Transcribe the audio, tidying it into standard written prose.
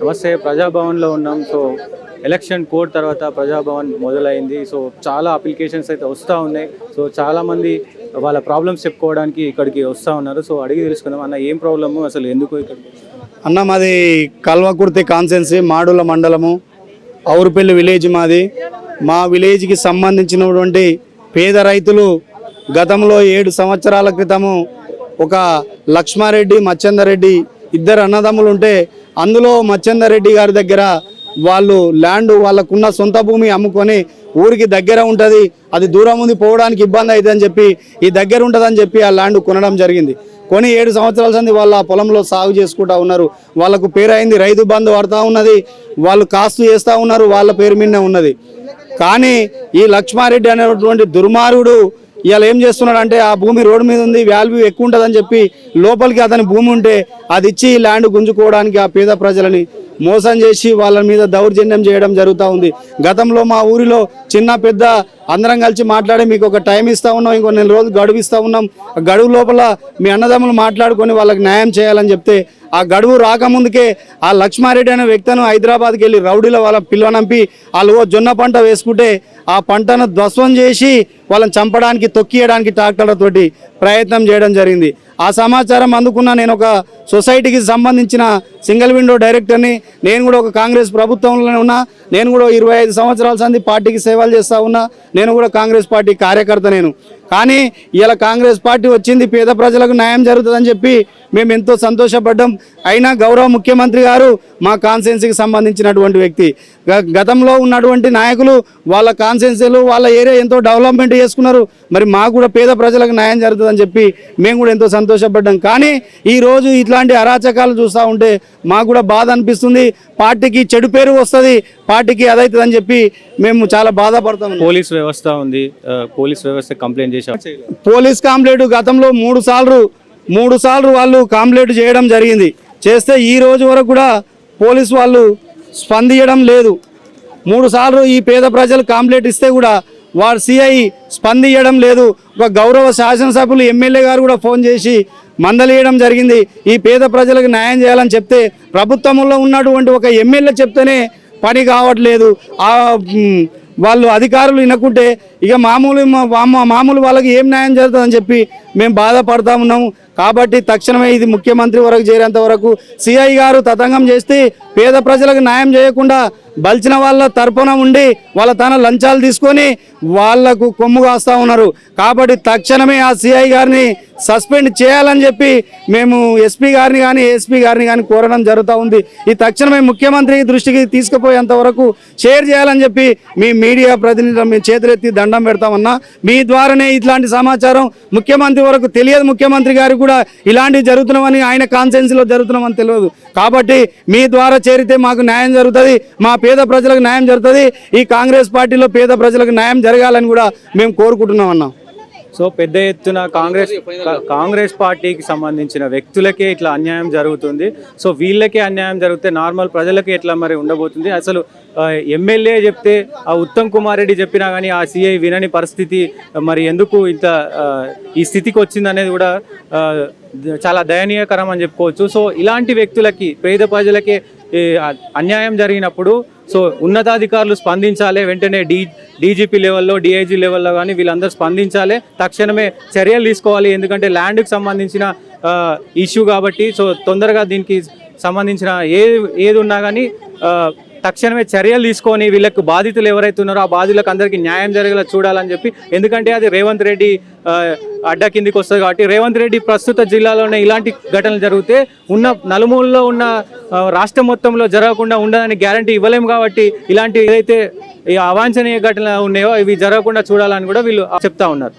నమస్తే, ప్రజాభవన్లో ఉన్నాం. So election code తర్వాత ప్రజాభవన్ మొదలైంది. సో చాలా అప్లికేషన్స్ అయితే వస్తూ ఉన్నాయి. సో చాలామంది వాళ్ళ ప్రాబ్లమ్స్ చెప్పుకోవడానికి ఇక్కడికి వస్తూ ఉన్నారు. సో అడిగి తెలుసుకుందాం, అన్న ఏం ప్రాబ్లము, అసలు ఎందుకు ఇక్కడికి? అన్న మాది కల్వకుర్తి కాన్సెన్సీ, మాడుల మండలము, ఔరుపల్లి విలేజ్ మాది. మా విలేజ్కి సంబంధించినటువంటి పేద రైతులు గతంలో 7 సంవత్సరాల క్రితము ఒక లక్ష్మారెడ్డి, మచ్చందరెడ్డి ఇద్దరు అన్నదమ్ములు ఉంటే అందులో మచ్చందరెడ్డి గారి దగ్గర వాళ్ళు ల్యాండ్, వాళ్ళకున్న సొంత భూమి అమ్ముకొని ఊరికి దగ్గర ఉంటుంది, అది దూరం ఉంది, పోవడానికి ఇబ్బంది అవుతుందని చెప్పి ఈ దగ్గర ఉంటుందని చెప్పి ఆ ల్యాండ్ కొనడం జరిగింది. కొని 7 సంవత్సరాల సంది వాళ్ళ పొలంలో సాగు చేసుకుంటూ ఉన్నారు. వాళ్ళకు పేరు అయింది, రైతు బంధు పడుతూ ఉన్నది, వాళ్ళు కాస్తు చేస్తూ ఉన్నారు, వాళ్ళ పేరు మీదనే ఉన్నది. కానీ ఈ లక్ష్మారెడ్డి అనేటువంటి దుర్మార్గుడు ఇవాళ ఏం చేస్తున్నాడు అంటే, ఆ భూమి రోడ్డు మీద ఉంది, వాల్యూ ఎక్కువ ఉంటుందని చెప్పి లోపలికి అతని భూమి ఉంటే అది ఇచ్చి ల్యాండ్ గుంజుకోవడానికి ఆ పేద ప్రజలని మోసం చేసి వాళ్ళ మీద దౌర్జన్యం చేయడం జరుగుతూ ఉంది. గతంలో మా ఊరిలో చిన్న పెద్ద అందరం కలిసి మాట్లాడి మీకు ఒక టైం ఇస్తూ ఉన్నాం, ఇంకో 4 రోజులు గడువు ఇస్తూ ఉన్నాం, ఆ గడువు లోపల మీ అన్నదమ్ములు మాట్లాడుకొని వాళ్ళకి న్యాయం చేయాలని చెప్తే ఆ గడువు రాకముందుకే ఆ లక్ష్మారెడ్డి అనే వ్యక్తిను హైదరాబాద్కి వెళ్ళి రౌడీలో వాళ్ళ పిల్లనంపి వాళ్ళు జొన్న పంట వేసుకుంటే ఆ పంటను ధ్వంసం చేసి వాళ్ళని చంపడానికి, తొక్కియడానికి ట్రాక్టర్లతోటి ప్రయత్నం చేయడం జరిగింది. ఆ సమాచారం అందుకున్న నేను ఒక సొసైటీకి సంబంధించిన సింగిల్ విండో డైరెక్టర్ని, నేను కూడా ఒక కాంగ్రెస్ ప్రభుత్వంలోనే ఉన్నా, నేను కూడా 25 సంవత్సరాల సంది పార్టీకి సేవలు చేస్తూ ఉన్నా, నేను కూడా కాంగ్రెస్ పార్టీ కార్యకర్త. కానీ ఇలా కాంగ్రెస్ పార్టీ వచ్చింది, పేద ప్రజలకు న్యాయం జరుగుతుందని చెప్పి మేము ఎంతో సంతోషపడ్డాం. అయినా గౌరవ ముఖ్యమంత్రి గారు మా కాన్స్టిట్యున్సీకి సంబంధించినటువంటి వ్యక్తి, గతంలో ఉన్నటువంటి నాయకులు వాళ్ళ కాన్స్టిట్యున్సీలు వాళ్ళ ఏరియా ఎంతో డెవలప్మెంట్ చేసుకున్నారు, మరి మాకు కూడా పేద ప్రజలకు న్యాయం జరుగుతుందని చెప్పి మేము కూడా ఎంతో సంతోషపడ్డాం. కానీ ఈరోజు ఇట్లాంటి అరాచకాలు చూస్తూ ఉంటే మాకు కూడా బాధ అనిపిస్తుంది. పార్టీకి చెడు పేరు వస్తుంది, పార్టీకి అదవుతుందని చెప్పి మేము చాలా బాధపడతాం. పోలీస్ వ్యవస్థ ఉంది, పోలీస్ వ్యవస్థ కంప్లైంట్ చేశాం. పోలీస్ కంప్లైంట్ గతంలో 3 సార్లు వాళ్ళు కంప్లైంట్ చేయడం జరిగింది. చేస్తే ఈ రోజు వరకు కూడా పోలీసు వాళ్ళు స్పందించడం లేదు. 3 సార్లు ఈ పేద ప్రజలు కంప్లైంట్ ఇస్తే కూడా వారు సిఐ స్పందించడం లేదు. ఒక గౌరవ శాసనసభ్యులు ఎమ్మెల్యే గారు కూడా ఫోన్ చేసి మందలియడం జరిగింది. ఈ పేద ప్రజలకు న్యాయం చేయాలని చెప్తే ప్రభుత్వంలో ఉన్నటువంటి ఒక ఎమ్మెల్యే చెప్తేనే పని కావట్లేదు. వాళ్ళు అధికారులు వినకుంటే ఇక మామూలు వాళ్ళకి ఏం న్యాయం జరుగుతుందని చెప్పి మేము బాధపడతా ఉన్నాము. కాబట్టి తక్షణమే ఇది ముఖ్యమంత్రి వరకు చేరేంత వరకు సిఐ గారు తతంగం చేస్తే పేద ప్రజలకు న్యాయం చేయకుండా బలిచిన వాళ్ళ తరపున ఉండి వాళ్ళ తన లంచాలు తీసుకొని వాళ్లకు కొమ్ము కాస్తూ ఉన్నారు. కాబట్టి తక్షణమే ఆ సిఐ గారిని సస్పెండ్ చేయాలని చెప్పి మేము ఎస్పీ గారిని కానీ ఏఎస్పీ గారిని కానీ కోరడం జరుగుతూ ఉంది. ఈ తక్షణమే ముఖ్యమంత్రి దృష్టికి తీసుకుపోయేంత వరకు షేర్ చేయాలని చెప్పి మీ మీడియా ప్రతినిధులు మేము చేతులెత్తి దండం పెడతామన్నా. మీ ద్వారానే ఇట్లాంటి సమాచారం ముఖ్యమంత్రి వరకు తెలియదు, ముఖ్యమంత్రి గారికి కూడా ఇలాంటివి జరుగుతున్నామని, ఆయన కాన్స్టిట్యున్సీలో జరుగుతున్నామని తెలియదు. కాబట్టి మీ ద్వారా చేరితే మాకు న్యాయం జరుగుతుంది, మా పేద ప్రజలకు న్యాయం జరుగుతుంది. ఈ కాంగ్రెస్ పార్టీలో పేద ప్రజలకు న్యాయం జరగాలని కూడా మేము కోరుకుంటున్నాం అన్నా. సో పెద్ద ఎత్తున కాంగ్రెస్ పార్టీకి సంబంధించిన వ్యక్తులకే ఇట్లా అన్యాయం జరుగుతుంది. సో వీళ్ళకే అన్యాయం జరిగితే నార్మల్ ప్రజలకి ఎట్లా మరి ఉండబోతుంది? అసలు ఎమ్మెల్యే చెప్తే, ఆ ఉత్తమ్ కుమార్ రెడ్డి చెప్పినా కానీ ఆ సిఐ వినని పరిస్థితి మరి ఎందుకు ఇంత ఈ స్థితికి వచ్చిందనేది కూడా చాలా దయనీయకరం అని చెప్పుకోవచ్చు. సో ఇలాంటి వ్యక్తులకి, పేద ప్రజలకే అన్యాయం జరిగినప్పుడు సో ఉన్నతాధికారులు స్పందించాలి, వెంటనే డీజీపీ లెవెల్లో, డిఐజీ లెవెల్లో కానీ వీళ్ళందరూ స్పందించాలి, తక్షణమే చర్యలు తీసుకోవాలి. ఎందుకంటే ల్యాండ్కి సంబంధించిన ఇష్యూ కాబట్టి సో తొందరగా దీనికి సంబంధించిన ఏది ఉన్నా కానీ తక్షణమే చర్యలు తీసుకొని వీళ్ళకు బాధితులు ఎవరైతే ఉన్నారో ఆ బాధితులకు అందరికీ న్యాయం జరిగేలా చూడాలని చెప్పి, ఎందుకంటే అది రేవంత్ రెడ్డి అడ్డా కిందికి వస్తుంది కాబట్టి రేవంత్ రెడ్డి ప్రస్తుత జిల్లాలోనే ఇలాంటి ఘటనలు జరిగితే ఉన్న నలుమూలలో ఉన్న రాష్ట్రం మొత్తంలో జరగకుండా ఉండదని గ్యారంటీ ఇవ్వలేము. కాబట్టి ఇలాంటి ఏదైతే అవాంఛనీయ ఘటనలు ఉన్నాయో ఇవి జరగకుండా చూడాలని కూడా వీళ్ళు చెప్తా ఉన్నారు.